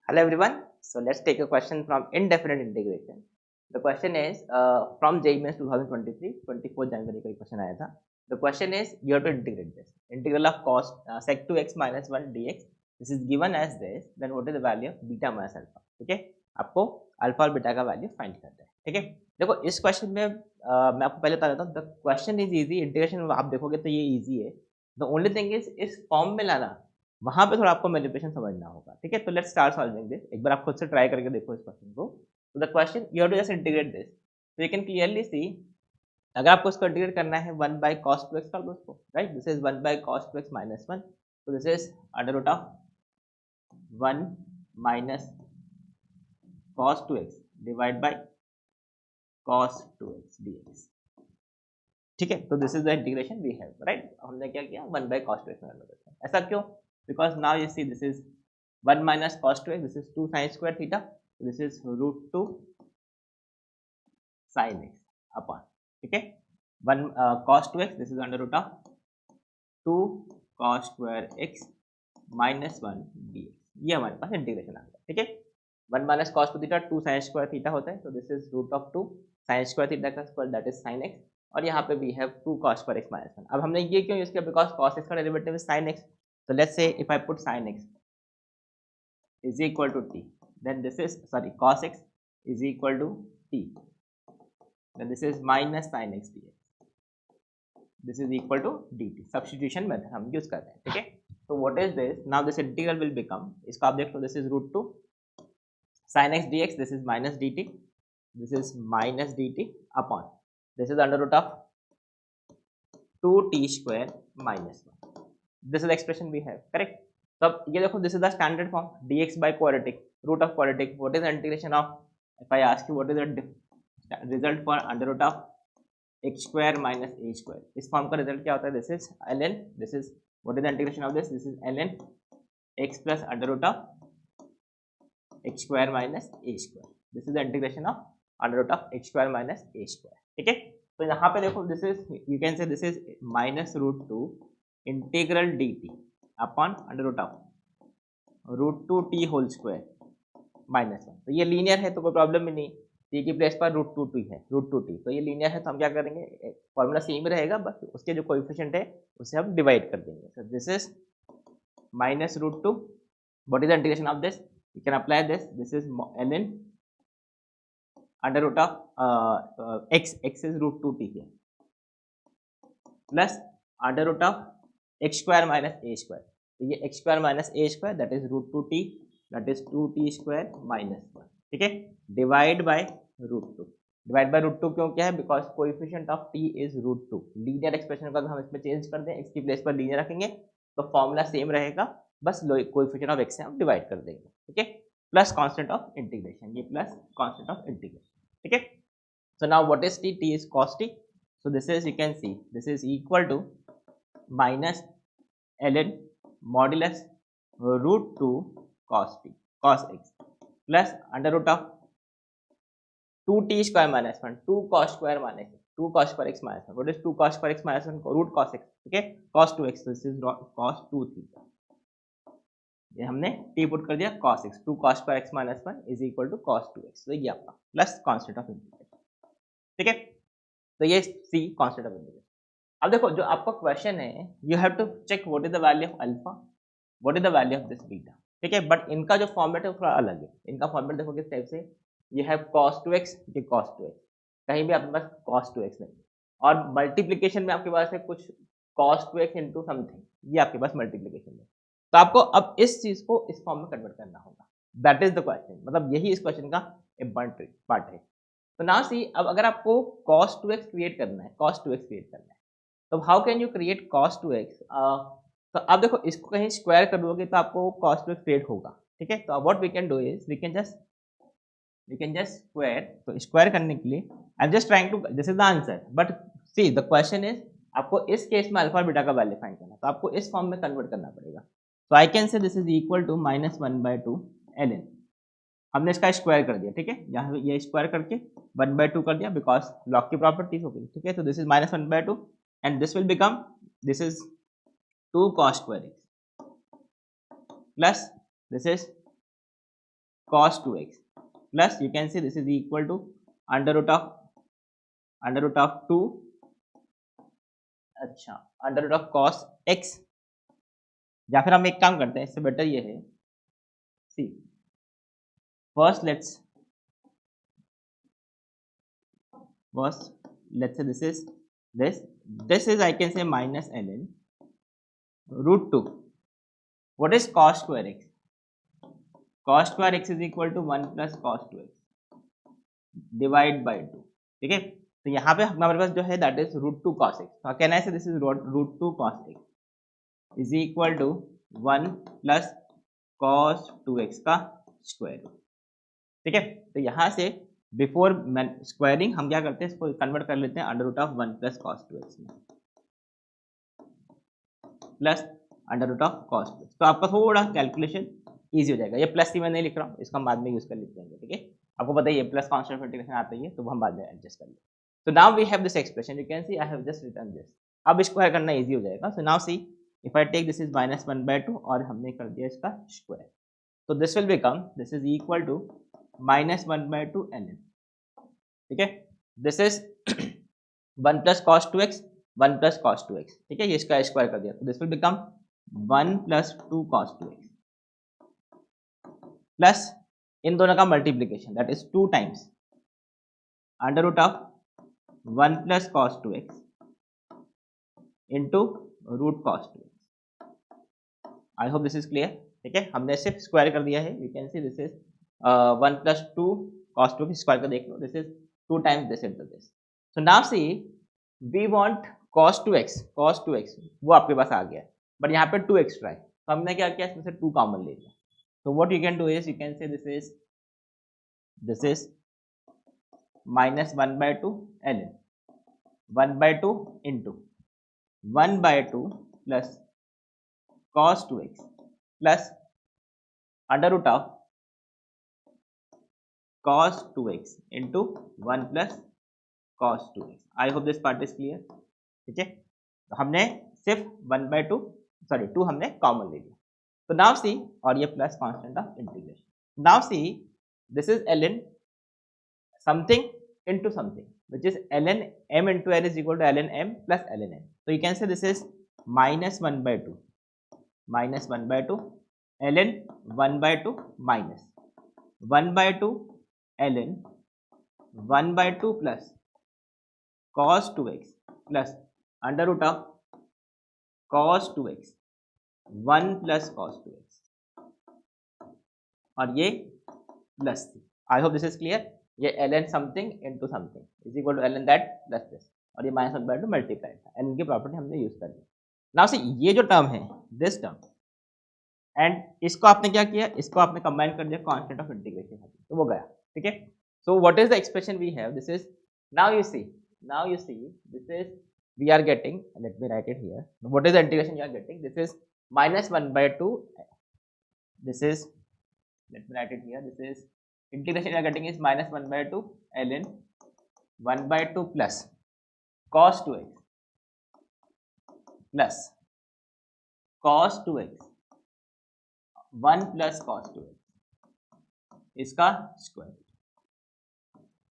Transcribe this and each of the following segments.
Hello everyone. So let's take a question from indefinite integration. The question is from JEE Mains 2023, 24 January का question आया था. The question is you have to integrate this. Integral of cos sec 2x minus 1 dx. This is given as this. Then what is the value of beta minus alpha? ठीक है. आपको alpha और beta का value find करना है. ठीक है. देखो इस क्वेश्चन में मैं आपको पहले बता देता हूँ. The question is easy. Integration आप देखोगे तो ये इजी है. द ओनली थिंग इज इस फॉर्म में लाना वहां पे थोड़ा आपको मैनिपुलेशन समझना होगा. ठीक है. तो लेट्स स्टार्ट सॉल्विंग दिस. एक बार आप खुद से ट्राई करके देखो इस क्वेश्चन को. तो the question you have to just integrate this. तो यू कैन क्लियरली सी अगर आपको इसको इंटीग्रेट करना है 1 बाय cos 2x कर दो उसको. Right. This is 1 by cos 2x minus 1. तो this is under root of 1 minus cos 2x divide by cos 2x dx. ठीक है. तो this is the integration we have. Right. हमने क्या किया 1 बाय cos 2x माइनस 1. ऐसा क्यों? Because now you see this is 1 minus cos 2x, this is 2 sin square theta, this is root 2 sin x upon, ठीक है. 1 cos 2x, this is under root of 2 cos square x minus 1 dx. ये हमारे पास integration आ गया. ठीक है. 1 minus cos 2 theta 2 sin square theta होता है. तो this is root of 2 sin square theta का square that is sin x. और यहाँ पे we have 2 cos square x minus 1. अब हमने ये क्यों यूज किया? बिकॉज cos x का derivative is sin x. So let's say if I put sin x is equal to t, then this is cos x is equal to t, then this is minus sin x dx, this is equal to dt. substitution method हम use कर रहे हैं. ठीक है. तो what is this? now this integral will become, इसको आप देख लो, this is root 2 sin x dx, this is minus dt, this is minus dt upon, this is under root of 2t square minus 1. this is the expression we have. correct. तो अब ये देखो, this is the standard form dx by quadratic root of quadratic. What is the integration of, if I ask you what is the result for under root of x square minus a square. इस form का result क्या होता है? This is ln, this is what is the integration of this is ln x plus under root of x square minus a square. This is the integration of under root of x square minus a square. ठीक है. तो यहाँ पे देखो, this is you can say this is minus root 2 integral dt upon under root of root 2 t whole square minus 1. तो ये linear है तो कोई प्रॉब्लम ही नहीं. टी की प्लेस पर रूट 2 टी है, रूट 2 टी. तो ये लीनियर है तो हम क्या करेंगे, फॉर्मूला सेम रहेगा, बस उसके जो कोएफिशिएंट है उसे हम डिवाइड कर देंगे. So this is minus root 2. What is the integration of this? You can apply this. This is ln under root of x is root 2 t है plus under root of x square minus a square. तो ये x square minus a square that is root 2t, that is 2t square minus 1. ठीक है. Divide by root 2. Divide by root 2 क्यों किया है? Because coefficient of t is root 2. Linear expression को हम इसमें चेंज कर दें, x की प्लेस पर लीनियर रखेंगे तो फॉर्मूला सेम रहेगा, बस कोएफिशिएंट ऑफ x से हम डिवाइड कर देंगे. ठीक है. प्लस कांस्टेंट ऑफ इंटीग्रेशन, ये प्लस कांस्टेंट ऑफ इंटीग्रेशन. ठीक है. So now what is t? t is cos t. So this is, you can see this is equal to minus ln modulus root 2 cos t cos x plus under root of 2t square minus 1 2 cos square minus 2 cos square x minus 1. What is 2 cos square x minus 1? Root cos x. ठीक है. cos 2x, this is cos 2 theta. ये हमने t put कर दिया cos x. 2 cos square x minus 1 is equal to cos 2x. तो ये आपका plus constant of integration. ठीक है. तो ये सी कांस्टेंट ऑफ इंटीग्रेशन. अब देखो, जो आपका क्वेश्चन है, you have to check what is the value of alpha, what is the value of this beta. ठीक है. बट इनका जो फॉर्मेट है वो थोड़ा अलग है. इनका फॉर्मेट देखो किस टाइप से, ये है cos 2x, ये cos 2x. कहीं भी आपके पास cos 2x नहीं. और मल्टीप्लीकेशन में आपके पास है कुछ cos 2x इंटू समथिंग, ये आपके पास मल्टीप्लीकेशन है. तो आपको अब इस चीज को इस फॉर्म में कन्वर्ट करना होगा. That is the question. मतलब यही इस क्वेश्चन का इम्पोर्टेंट पार्ट है. तो नाउ सी, अब अगर आपको cos 2x क्रिएट करना है, cos 2x क्रिएट करना है, तो how can you create cos 2x? तो अब देखो, इसको कहीं स्क्वायर कर दोगे तो आपको cos 2x क्रिएट होगा. ठीक है. तो what we can do is we can just square. तो स्क्वायर करने के लिए I am just trying to, this is the answer, but see the question is आपको इस केस में अल्फा और बीटा का वैल्यू फाइंड करना, तो आपको इस फॉर्म में कन्वर्ट करना पड़ेगा. तो I can say this is equal to minus 1/2 ln. हमने इसका स्क्वायर कर दिया. ठीक है. यहाँ ये स्क्वायर करके 1/2 कर दिया, बिकॉज लॉग की प्रॉपर्टीज हो गई. ठीक है. तो this is minus 1/2 and this will become, this is 2 cos square x plus this is cos 2x plus you can say this is equal to under root of 2 अच्छा under root of cos x, या फिर हम एक काम करते हैं, इससे better ये है, see first let's say this is I can say minus ln root 2. What is cos square x? Cos square x is equal to 1 plus cos 2x divide by 2. ठीक है, तो यहाँ पे हमारे पास जो है that is root 2 cos x. तो can I say this is root 2 cos x is equal to 1 plus cos 2x का स्क्वायर रूट. ठीक है, तो यहाँ से बिफोर स्क्वायरिंग हम क्या करते हैं, इसको कन्वर्ट कर लेते हैं under root of 1 plus cos 2x में plus under root of cos 2x. तो आपका थोड़ा कैलकुलेशन ईजी हो जाएगा. ये प्लस सी मैं नहीं लिख रहा हूँ, इसको हम बाद में यूज कर लेते हैं. ठीक है, आपको पता ही है प्लस कांस्टेंट ऑफ इंटीग्रेशन आता ही है, तो हम बाद में एडजस्ट कर लेंगे. So now we have this expression. You can see I have just written this. अब स्क्वायर करना इजी हो जाएगा. So now see if I take this is minus 1 by 2 और हमने कर दिया इसका स्क्वायर, तो this will become this is equal to minus 1 by 2 ln. ठीक है, this is 1 plus cos 2x 1 plus cos 2x. ठीक है, ये इसका स्क्वायर कर दिया, तो this will become 1 plus 2 cos 2x plus इन दोनों का multiplication that is 2 times under root of 1 plus cos 2x into root cos 2x. I hope this is clear. ठीक है, हमने सिर्फ स्क्वायर कर दिया है. You can see this is 1 plus 2 cos 2 square का देख लो, this is 2 times this into this. So now see we want cos 2x वो आपके पास आ गया, बट यहाँ पे 2 एक्स्ट्रा है, तो हमने क्या किया, इसमें से 2 कॉमन ले लिया. So what you can do is you can say this is minus 1 by 2 ln 1 by 2 into 1 by 2 plus cos 2x plus under root of cos 2x into 1 plus cos 2x. I hope this part is clear. ठीक है, तो हमने सिर्फ 1 by 2 2 हमने common ले लिया. तो now see, और ये plus constant of integration. Now see this is ln something into something which is ln m into n is equal to ln m plus ln n. So you can say this is minus 1 by 2 ln 1 by 2 minus 1 by 2 ln 1 by 2 plus cos 2x plus under root of cos 2x 1 plus cos 2x और ये plus. I hope this is clear. ये ln something into something is equal to ln that plus this, और ये minus 1 by 2 multiply था. ln की property हमने use कर ली. नाउ सी ये जो टर्म है दिस टर्म, एंड इसको आपने क्या किया, इसको आपने कंबाइन कर दिया कांस्टेंट ऑफ इंटीग्रेशन, तो वो गया. ठीक है, so what is the expression we have, this is now you see this is we are getting, let me write it here, what is the integration you are getting, this is minus 1 by 2, this is, let me write it here, this is integration you are getting is minus 1 by 2 ln 1 by 2 plus cos 2x plus cos 2x 1 plus cos 2x इसका square.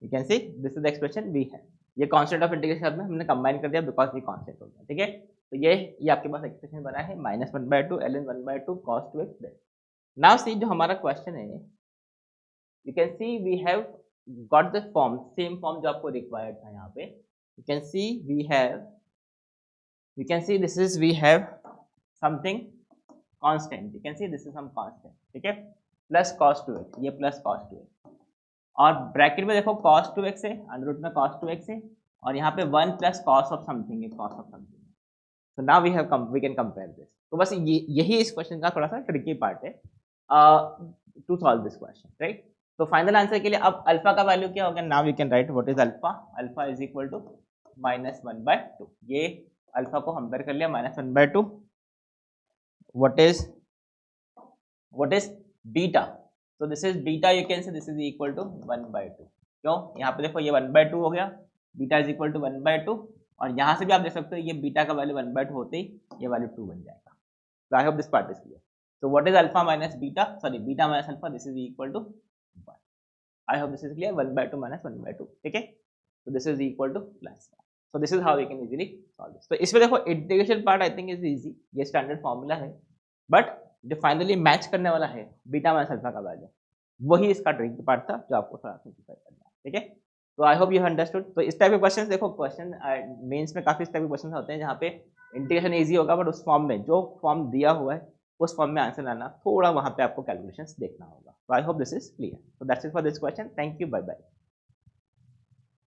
You can see this is the expression we have. ये constant of integration में हमने combine कर दिया because ये constant हो गया. ठीक है, तो ये आपके पास एक्सप्रेशन बना है minus 1 by 2 ln 1 by 2 cos 2x. Now see जो हमारा क्वेश्चन है, you can see we have got the form, same form जो आपको रिक्वायर्ड था. यहाँ पे you can see this is we have something constant, you can see this is some constant. ठीक है, प्लस cos 2x, ये plus cos 2x, और bracket में देखो cos 2x है, अंडर रूट में cos 2x है, और यहाँ पे 1 प्लस cos ऑफ समथिंग है, cos of something. So now we can compare this. तो बस यही इस क्वेश्चन का थोड़ा सा ट्रिकी पार्ट है to solve this question, right. तो फाइनल आंसर के लिए अब अल्फा का वैल्यू क्या होगा, now we can write what is alpha. Alpha is equal to minus 1 by 2. ये अल्फा को हम कर लिया minus 1 by 2. what is beta, so this is beta, you can say this is equal to 1 by 2. क्यों, यहाँ पे देखो ये 1 by 2 हो गया, beta is equal to 1 by 2, और यहाँ से भी आप देख सकते हो ये बीटा का वैल्यू 1 by 2 होते ही ये वैल्यू 2 बन जाएगा. So I hope this part is clear. So what is alpha minus beta, sorry beta minus alpha, this is equal to 1. I hope this is clear. 1/2 minus 1/2. ठीक है, तो this is equal to plus. So this is how we can easily solve this. तो इसमें देखो integration part I think is easy, ये standard formula है, but जो finally match करने वाला है बीटा माइनस अल्फा का वैल्यू, वही इसका ट्रिकी पार्ट था जो आपको थोड़ा सिंप्लीफाई करना है. ठीक है, तो आई होप यू अंडरस्टूड. तो इस टाइप के क्वेश्चन देखो, क्वेश्चन मेंस में काफी इस टाइप के क्वेश्चन होते हैं जहाँ पे इंटीग्रेशन इजी होगा, बट उस फॉर्म में जो फॉर्म दिया हुआ है उस फॉर्म में आंसर लाना थोड़ा वहाँ पे आपको कैलकुलेशंस देखना होगा. तो आई hope this is clear. So that's it for this question. Thank you. Bye bye.